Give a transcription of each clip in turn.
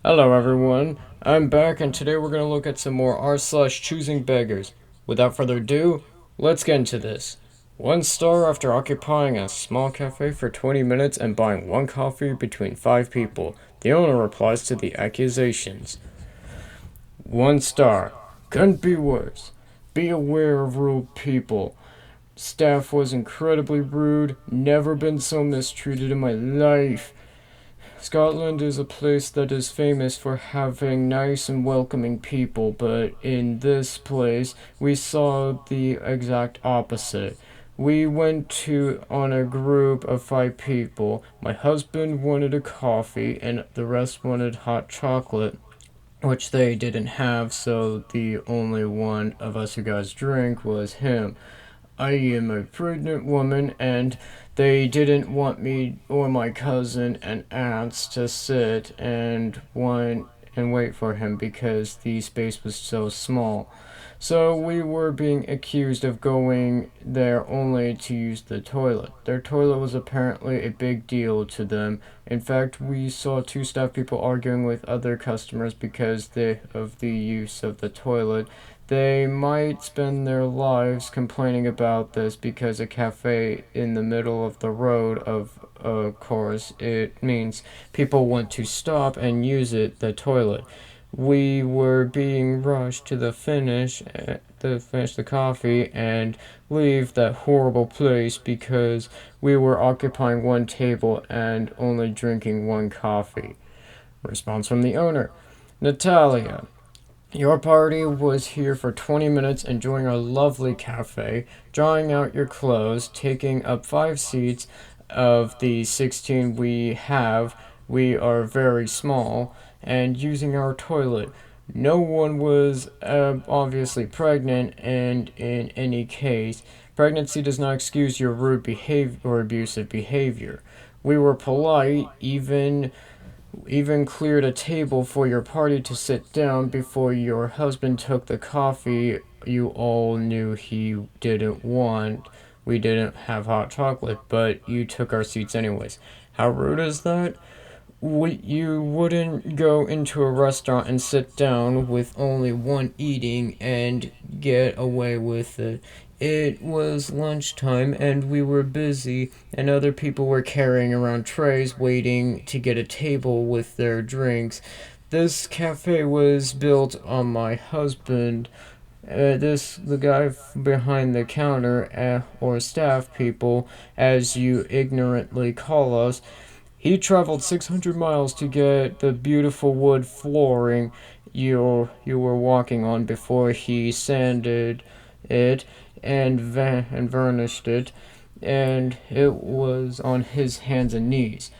Hello everyone, I'm back and today we're going to look at some more r/ChoosingBeggars. Without further ado, let's get into this. 1 star after occupying a small cafe for 20 minutes and buying one coffee between 5 people. The owner replies to the accusations. 1 star. Couldn't be worse. Be aware of rude people. Staff was incredibly rude. Never been so mistreated in my life. Scotland is a place that is famous for having nice and welcoming people, but in this place we saw the exact opposite. We went to on a group of 5 people. My husband wanted a coffee and the rest wanted hot chocolate, which they didn't have, so the only one of us who got his drink was him. I am a pregnant woman, and they didn't want me or my cousin and aunts to sit and wait for him because the space was so small. So we were being accused of going there only to use the toilet. Their toilet was apparently a big deal to them. In fact, we saw 2 staff people arguing with other customers because of the use of the toilet. They might spend their lives complaining about this because a cafe in the middle of the road, of course, it means people want to stop and use the toilet. We were being rushed to finish the coffee and leave that horrible place because we were occupying one table and only drinking one coffee. Response from the owner. Natalia, your party was here for 20 minutes enjoying our lovely cafe, drying out your clothes, taking up 5 seats of the 16 we have. We are very small, and using our toilet. No one was obviously pregnant, and in any case, pregnancy does not excuse your rude behavior or abusive behavior. We were polite, even cleared a table for your party to sit down before your husband took the coffee you all knew he didn't want. We didn't have hot chocolate, but you took our seats anyways. How rude is that? You wouldn't go into a restaurant and sit down with only one eating and get away with it. It was lunchtime and we were busy, and other people were carrying around trays waiting to get a table with their drinks. This cafe was built on my husband. The guy behind the counter, or staff people, as you ignorantly call us, he traveled 600 miles to get the beautiful wood flooring you were walking on before he sanded it and varnished it, and it was on his hands and knees.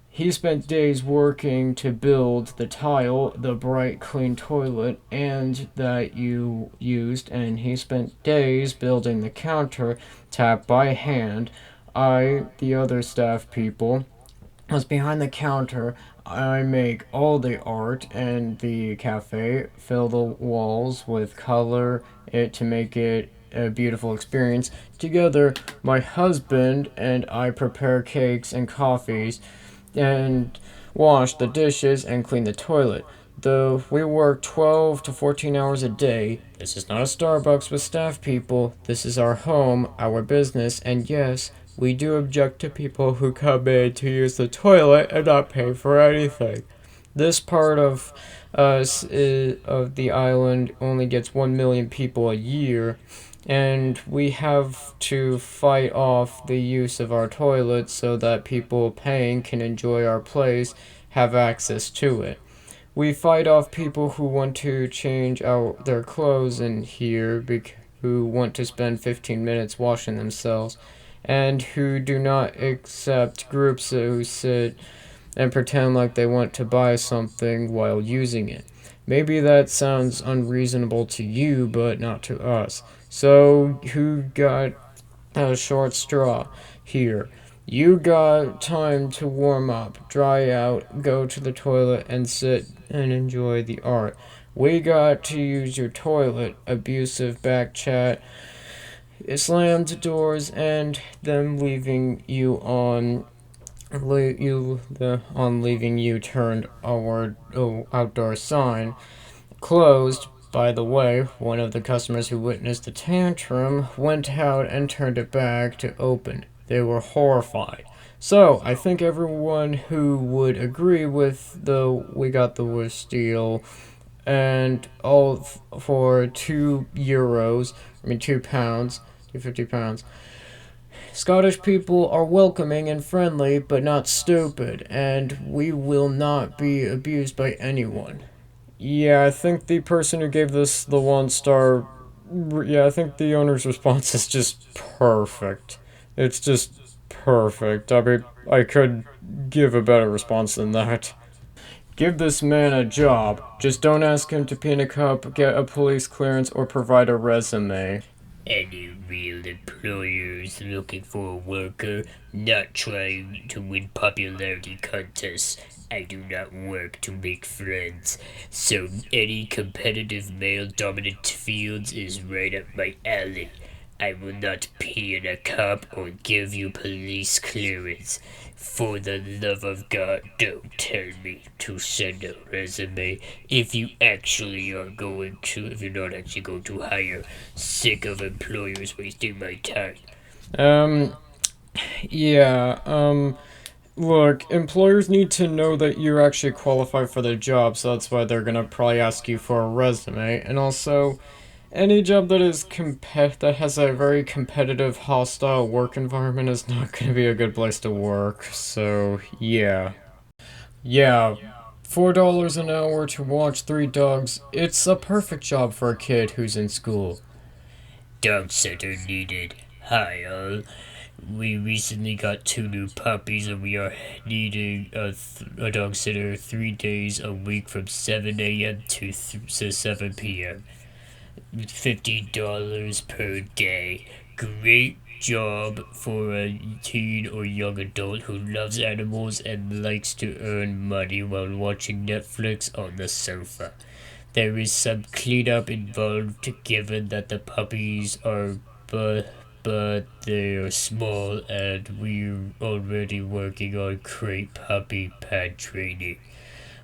He spent days working to build the tile, the bright, clean toilet, and that you used, and he spent days building the counter tap by hand. The other staff people, was behind the counter. I make all the art and the cafe, fill the walls with color to make it a beautiful experience. Together, my husband and I prepare cakes and coffees and wash the dishes and clean the toilet. Though we work 12 to 14 hours a day, this is not a Starbucks with staff people. This is our home, our business, and yes, we do object to people who come in to use the toilet and not pay for anything. This part of of the island only gets 1 million people a year, and we have to fight off the use of our toilets so that people paying can enjoy our place, have access to it. We fight off people who want to change their clothes in here, who want to spend 15 minutes washing themselves, and who do not accept groups who sit and pretend like they want to buy something while using it. Maybe that sounds unreasonable to you, but not to us. So, who got a short straw here? You got time to warm up, dry out, go to the toilet, and sit and enjoy the art. We got to use your toilet, abusive back chat, slammed doors, and them leaving you on On leaving you turned our outdoor sign closed. By the way, one of the customers who witnessed the tantrum went out and turned it back to open. They were horrified. So, I think everyone who would agree with the we got the worst deal and all for €2, £2, £50. Scottish people are welcoming and friendly, but not stupid, and we will not be abused by anyone. Yeah, I think the person who gave this the 1 star. Yeah, I think the owner's response is just perfect. It's just perfect. I mean, I could give a better response than that. Give this man a job. Just don't ask him to pee in a cup, get a police clearance, or provide a resume. Any real employer is looking for a worker, not trying to win popularity contests. I do not work to make friends, so any competitive male dominant fields is right up my alley. I will not pee in a cup or give you police clearance. For the love of God, don't tell me to send a resume if you're not actually going to hire. Sick of employers wasting my time. Um, yeah, look, employers need to know that you're actually qualified for the job, so that's why they're gonna probably ask you for a resume. And also, any job that has a very competitive, hostile work environment is not gonna be a good place to work. So yeah, yeah, $4 an hour to watch 3 dogs. It's a perfect job for a kid who's in school. Dog center needed. Hi, all. We recently got 2 new puppies, and we are needing a dog sitter 3 days a week from 7 a.m. to 7 p.m. $50 per day. Great job for a teen or young adult who loves animals and likes to earn money while watching Netflix on the sofa. There is some cleanup involved given that the puppies are but they are small and we're already working on crate puppy pad training.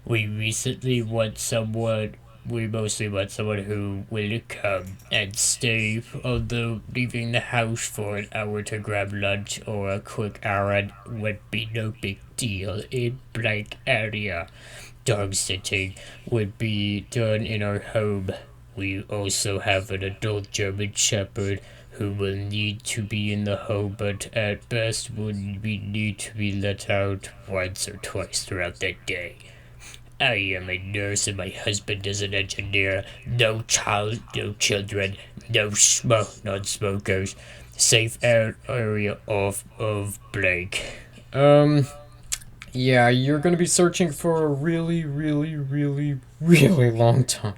We recently want someone we mostly want someone who will come and stay, although leaving the house for an hour to grab lunch or a quick errand would be no big deal in blank area. Dog sitting would be done in our home. We also have an adult German Shepherd who will need to be in the home, but at best would we need to be let out once or twice throughout the day. I am a nurse and my husband is an engineer. No child, no children, non-smokers. Safe area of blank. Um, yeah, you're gonna be searching for a really, really, really, really long time.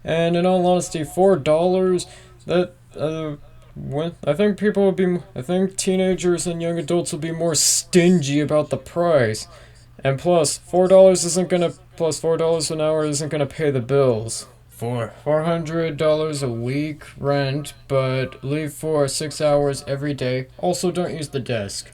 And in all honesty, $4, that, I think I think teenagers and young adults will be more stingy about the price. And plus, $4 an hour isn't gonna pay the bills. For $400 a week rent, but leave for 6 hours every day. Also, don't use the desk.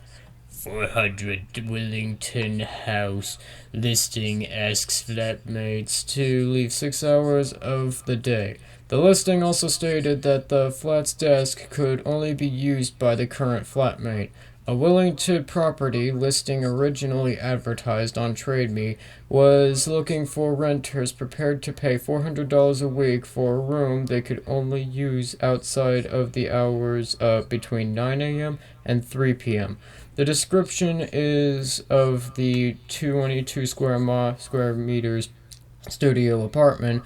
400 Wellington House listing asks flatmates to leave 6 hours of the day. The listing also stated that the flat's desk could only be used by the current flatmate. A Wellington property listing originally advertised on TradeMe was looking for renters prepared to pay $400 a week for a room they could only use outside of the hours between 9 a.m. and 3 p.m. The description is of the 22 square meters studio apartment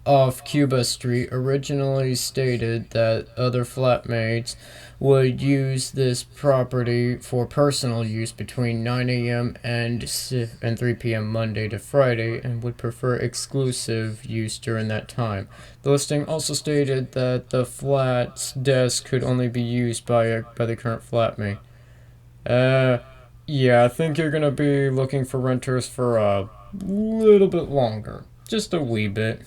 off Cuba Street originally stated that other flatmates would use this property for personal use between 9 a.m. and 3 p.m. Monday to Friday and would prefer exclusive use during that time. The listing also stated that the flat's desk could only be used by the current flatmate. Uh, yeah, I think you're gonna be looking for renters for a little bit longer. Just a wee bit.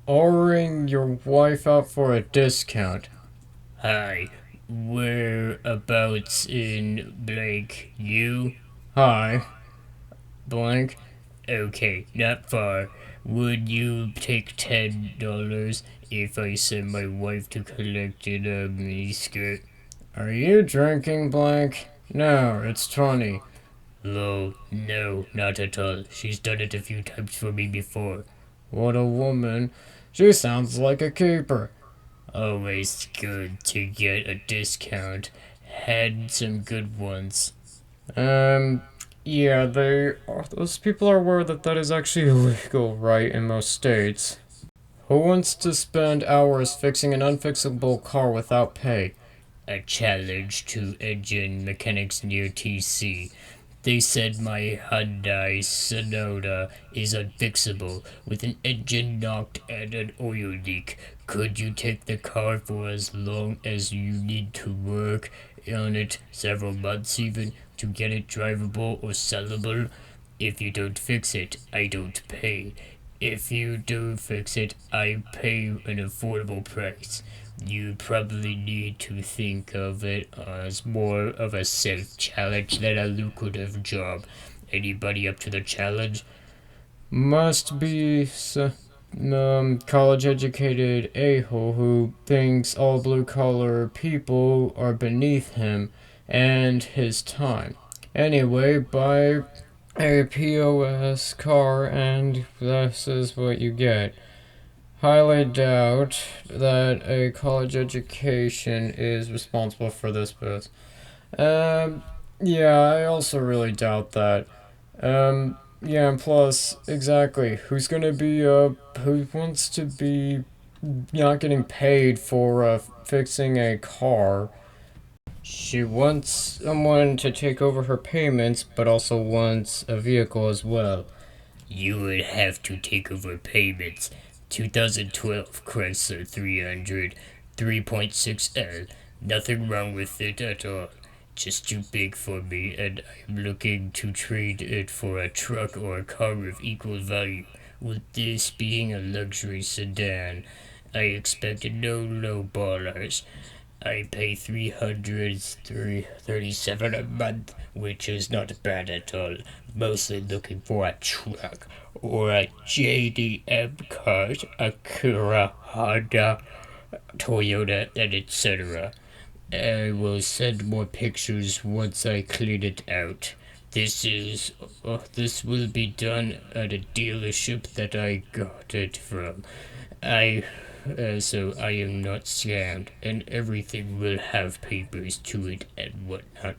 Ordering your wife out for a discount. Hi, whereabouts in blank you? Hi, blank. Okay, not far. Would you take $10 if I send my wife to collect a miniskirt? Are you drinking, blank? No, it's 20. Lol, no, not at all. She's done it a few times for me before. What a woman. She sounds like a keeper. Always good to get a discount. Had some good ones. Um, yeah, those people are aware that that is actually illegal, right, in most states. Who wants to spend hours fixing an unfixable car without pay? A challenge to engine mechanics near TC. They said my Hyundai Sonata is unfixable with an engine knocked and an oil leak. Could you take the car for as long as you need to work on it, several months even, to get it drivable or sellable? If you don't fix it, I don't pay. If you do fix it, I pay an affordable price. You probably need to think of it as more of a self challenge than a lucrative job. Anybody up to the challenge? Must be college educated a-hole who thinks all blue collar people are beneath him and his time. Anyway, buy a POS car and this is what you get. Highly doubt that a college education is responsible for this boost. Yeah, I also really doubt that. Yeah, and plus, exactly, who wants to be not getting paid for, fixing a car? She wants someone to take over her payments, but also wants a vehicle as well. You would have to take over payments. 2012 Chrysler 300, 3.6L. Nothing wrong with it at all. Just too big for me, and I'm looking to trade it for a truck or a car of equal value. With this being a luxury sedan, I expect no low ballers. I pay 337 a month, which is not bad at all. Mostly looking for a truck or a JDM car, Acura, Honda, Toyota, and etc. I will send more pictures once I clean it out. This will be done at a dealership that I got it from. I so I am not scammed, and everything will have papers to it and whatnot.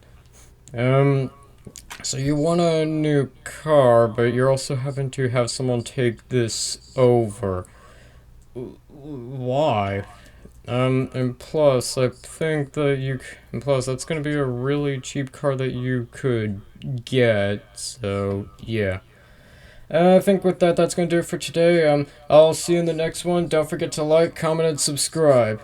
Um, so you want a new car, but you're also having to have someone take this over. Why? And plus, I think that and plus, that's gonna be a really cheap car that you could get, so yeah. I think with that, that's gonna do it for today. I'll see you in the next one. Don't forget to like, comment, and subscribe.